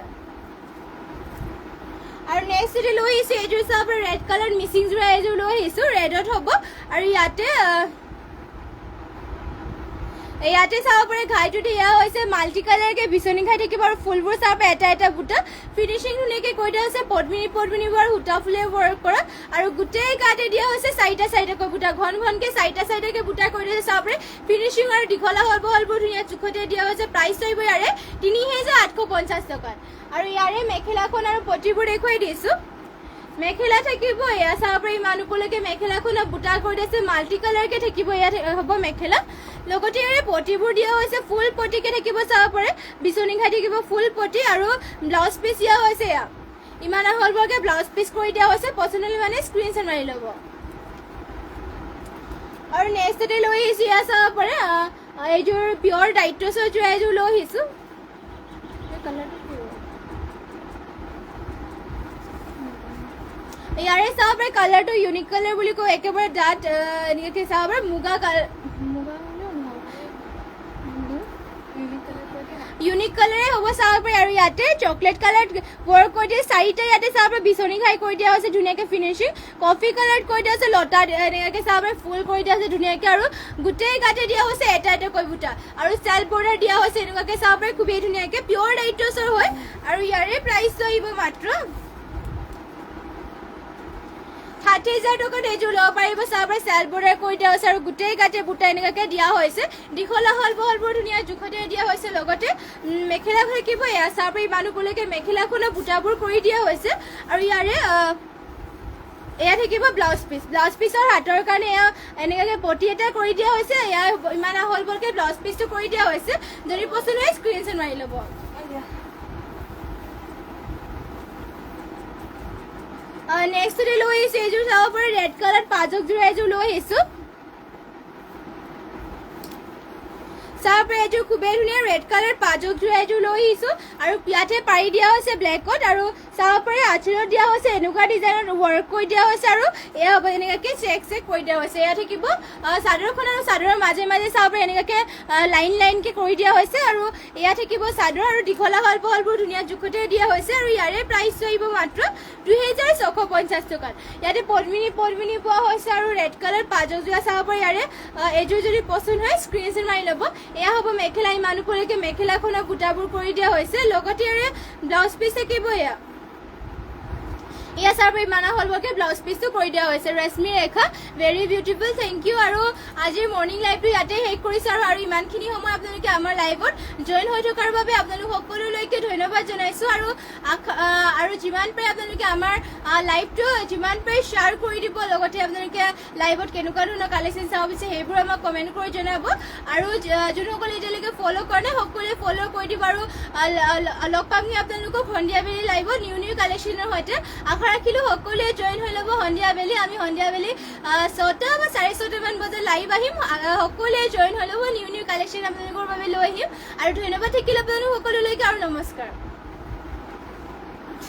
আৰু নেক্সট লৈ আহিছোঁ এইযোৰ চাব ৰেড কালাৰ মিচিং যোৰা এযোৰ লৈ আহিছোঁ ৰেডত হ'ব আৰু ইয়াতে চাব পাৰে ঘাইটো দিয়া হৈছে মাল্টি কালাৰকৈ বিচনী ঘাই থাকিব আৰু ফুলবোৰ চাব এটা এটা বুটা ফিনিচিং ধুনীয়াকৈ কৰি দিয়া হৈছে পদ্মিনী আৰু সূতা ফুলে ৱৰ্ক কৰা আৰু গোটেই গাতে দিয়া হৈছে চাৰিটাকৈ বুটা ঘনকৈ চাৰিটাকৈ বুটা কৰি দিয়া হৈছে চাব পাৰে ফিনিচিং আৰু দীঘলা হল বহলবোৰ ধুনীয়া জোখতে দিয়া হৈছে প্ৰাইচ আহিব ইয়াৰে 3850 টকাত আৰু ইয়াৰে মেখেলাখন আৰু পটিবোৰ দেখুৱাই দিছোঁ মেখেলা থাকিব এয়া চাব পাৰে ইমান ওপৰলৈকে মেখেলাখনত বুটা কৰি দিছে মাল্টি কালাৰকৈ থাকিব ইয়াত হ'ব মেখেলা লগতে ইয়াৰে পটিবোৰ দিয়া হৈছে ফুল পটিকে থাকিব চাব পাৰে বিচনী ঘাই থাকিব ফুল পটি আৰু ব্লাউজ পিচ দিয়া হৈছে এয়া ইমান আহল বহলকৈ ব্লাউজ পিচ কৰি দিয়া হৈছে পচন্দ মানে স্ক্ৰীনশ্বট মাৰি ল'ব আৰু নেক্সট ডে লৈ আহিছোঁ এয়া চাব পাৰে এইযোৰ পিয়ৰ ডাইট্ৰছৰ যোৰা এযোৰ লৈ আহিছোঁ ইয়াৰে চাব পাৰে কালাৰটো ইউনিক কালাৰ বুলি কয় একেবাৰে ডাঠ এনেকৈ চাব পাৰে মুগা কালাৰ ইউনিক কালাৰে হ'ব চাব পাৰে আৰু ইয়াতে চকলেট কালাৰ ৱৰ্ক কৰি দিয়ে চাৰিটা ইয়াতে চাব পাৰে বিচনী ঘাই কৰি দিয়া হৈছে ধুনীয়াকৈ ফিনিচিং কফি কালাৰ কৰি দিয়া হৈছে লতা এনেকৈ চাব পাৰে ফুল কৰি দিয়া হৈছে ধুনীয়াকৈ আৰু গোটেই গাতে দিয়া হৈছে এটা কৈ বুটা আৰু চেল বৰ্ডাৰ দিয়া হৈছে এনেকুৱাকৈ চাব পাৰে খুবেই ধুনীয়াকৈ পিয়ৰ ডাইট্ৰছৰ হয় আৰু ইয়াৰে প্ৰাইচটো আহিব মাত্ৰ 60,000 টকাত এইযোৰ ল'ব পাৰিব চাব পাৰে চেল বৰ্ডাৰ কৰি দিয়া হৈছে আৰু গোটেই গাতে বুটা এনেকুৱাকৈ দিয়া হৈছে দীঘলা হল বহলবোৰ ধুনীয়া জোখতে দিয়া হৈছে লগতে মেখেলা থাকিব এয়া চাব পাৰে ইমান ওপৰলৈকে মেখেলাখনৰ বুটাবোৰ কৰি দিয়া হৈছে আৰু ইয়াৰে এয়া থাকিব ব্লাউজ পিছৰ হাতৰ কাৰণে এয়া এনেকৈ পটি এটা কৰি দিয়া হৈছে এয়া ইমান আহল বলকে ব্লাউজ পিছটো কৰি দিয়া হৈছে যদি পছন্দ হয় স্ক্ৰীনশ্বট মাৰি ল'ব নেক্সট লৈ আহিছোঁ এইযোৰ চাব পাৰে ৰেড কালাৰ পাজকযোৰ এযোৰ লৈ আহিছোঁ চাব পাৰে এযোৰ খুবেই ধুনীয়া ৰেড কালাৰ পাজকযোৰ এযোৰ লৈ আহিছোঁ আৰু ইয়াতে পাৰি দিয়া হৈছে ব্লেকত আৰু চাব পাৰে আঁচলত দিয়া হৈছে এনেকুৱা ডিজাইনত ৱৰ্ক কৰি দিয়া হৈছে আৰু এয়া হ'ব এনেকুৱাকৈ চেক কৰি দিয়া হৈছে এয়া থাকিব চাদৰখন আৰু চাদৰৰ মাজে মাজে চাব পাৰে এনেকুৱাকৈ লাইনকৈ কৰি দিয়া হৈছে আৰু এয়া থাকিব চাদৰ আৰু দীঘলা হল পহলবোৰ ধুনীয়া জোখতে দিয়া হৈছে আৰু ইয়াৰে প্ৰাইচ আহিব মাত্ৰ 2650 টকাত ইয়াতে পদ্মিনী পোৱা হৈছে আৰু ৰেড কালাৰ পাজকযোৰা চাব পাৰে ইয়াৰে এইযোৰ যদি পচন্দ হয় স্ক্ৰীনশ্বট মাৰি ল'ব এয়া হ'ব মেখেলা ইমান ওপৰলৈকে মেখেলাখনৰ বুটাবোৰ কৰি দিয়া হৈছে লগতে ইয়াৰে ব্লাউজ পিচ থাকিব এয়া চাব ইমান হলবকে ব্লাউজ পিচটো কৰি দিয়া হৈছে ৰেশমি ৰেখা ভেৰি বিউটিফুল থেংক ইউ আৰু আজিৰ মৰ্ণিং লাইভটো ইয়াতে শেষ কৰিছোঁ আৰু ইমানখিনি সময় আপোনালোকে আমাৰ লাইভত জইন হৈ থকাৰ বাবে আপোনালোক সকলোলৈকে ধন্যবাদ জনাইছোঁ আৰু যিমান পাৰে আপোনালোকে আমাৰ লাইভটো যিমান পাৰে শ্বেয়াৰ কৰি দিব লগতে আপোনালোকে লাইভত কেনেকুৱা ধৰণৰ কালেকশ্যন চাব বিচাৰে সেইবোৰ আমাক কমেণ্ট কৰি জনাব আৰু যোনসকলে এতিয়ালৈকে ফ'ল' কৰা নাই সকলোৱে ফ'ল' কৰি দিব আৰু লগ পামগৈ আপোনালোকক সন্ধিয়া বেলি লাইভত নিউ কালেকশ্যনৰ সৈতে আশা ৰাখিলোঁ সকলোৱে জইন হৈ ল'ব সন্ধিয়া বেলি আমি সন্ধিয়া বেলি 6টা বা 6:30 মান বজাত লাইভ আহিম সকলোৱে জইন হৈ ল'ব নিউ কালেকশ্যন আপোনালোকৰ বাবে লৈ আহিম আৰু ধন্যবাদ থাকিল আপোনালোক সকলোলৈকে আৰু নমস্কাৰ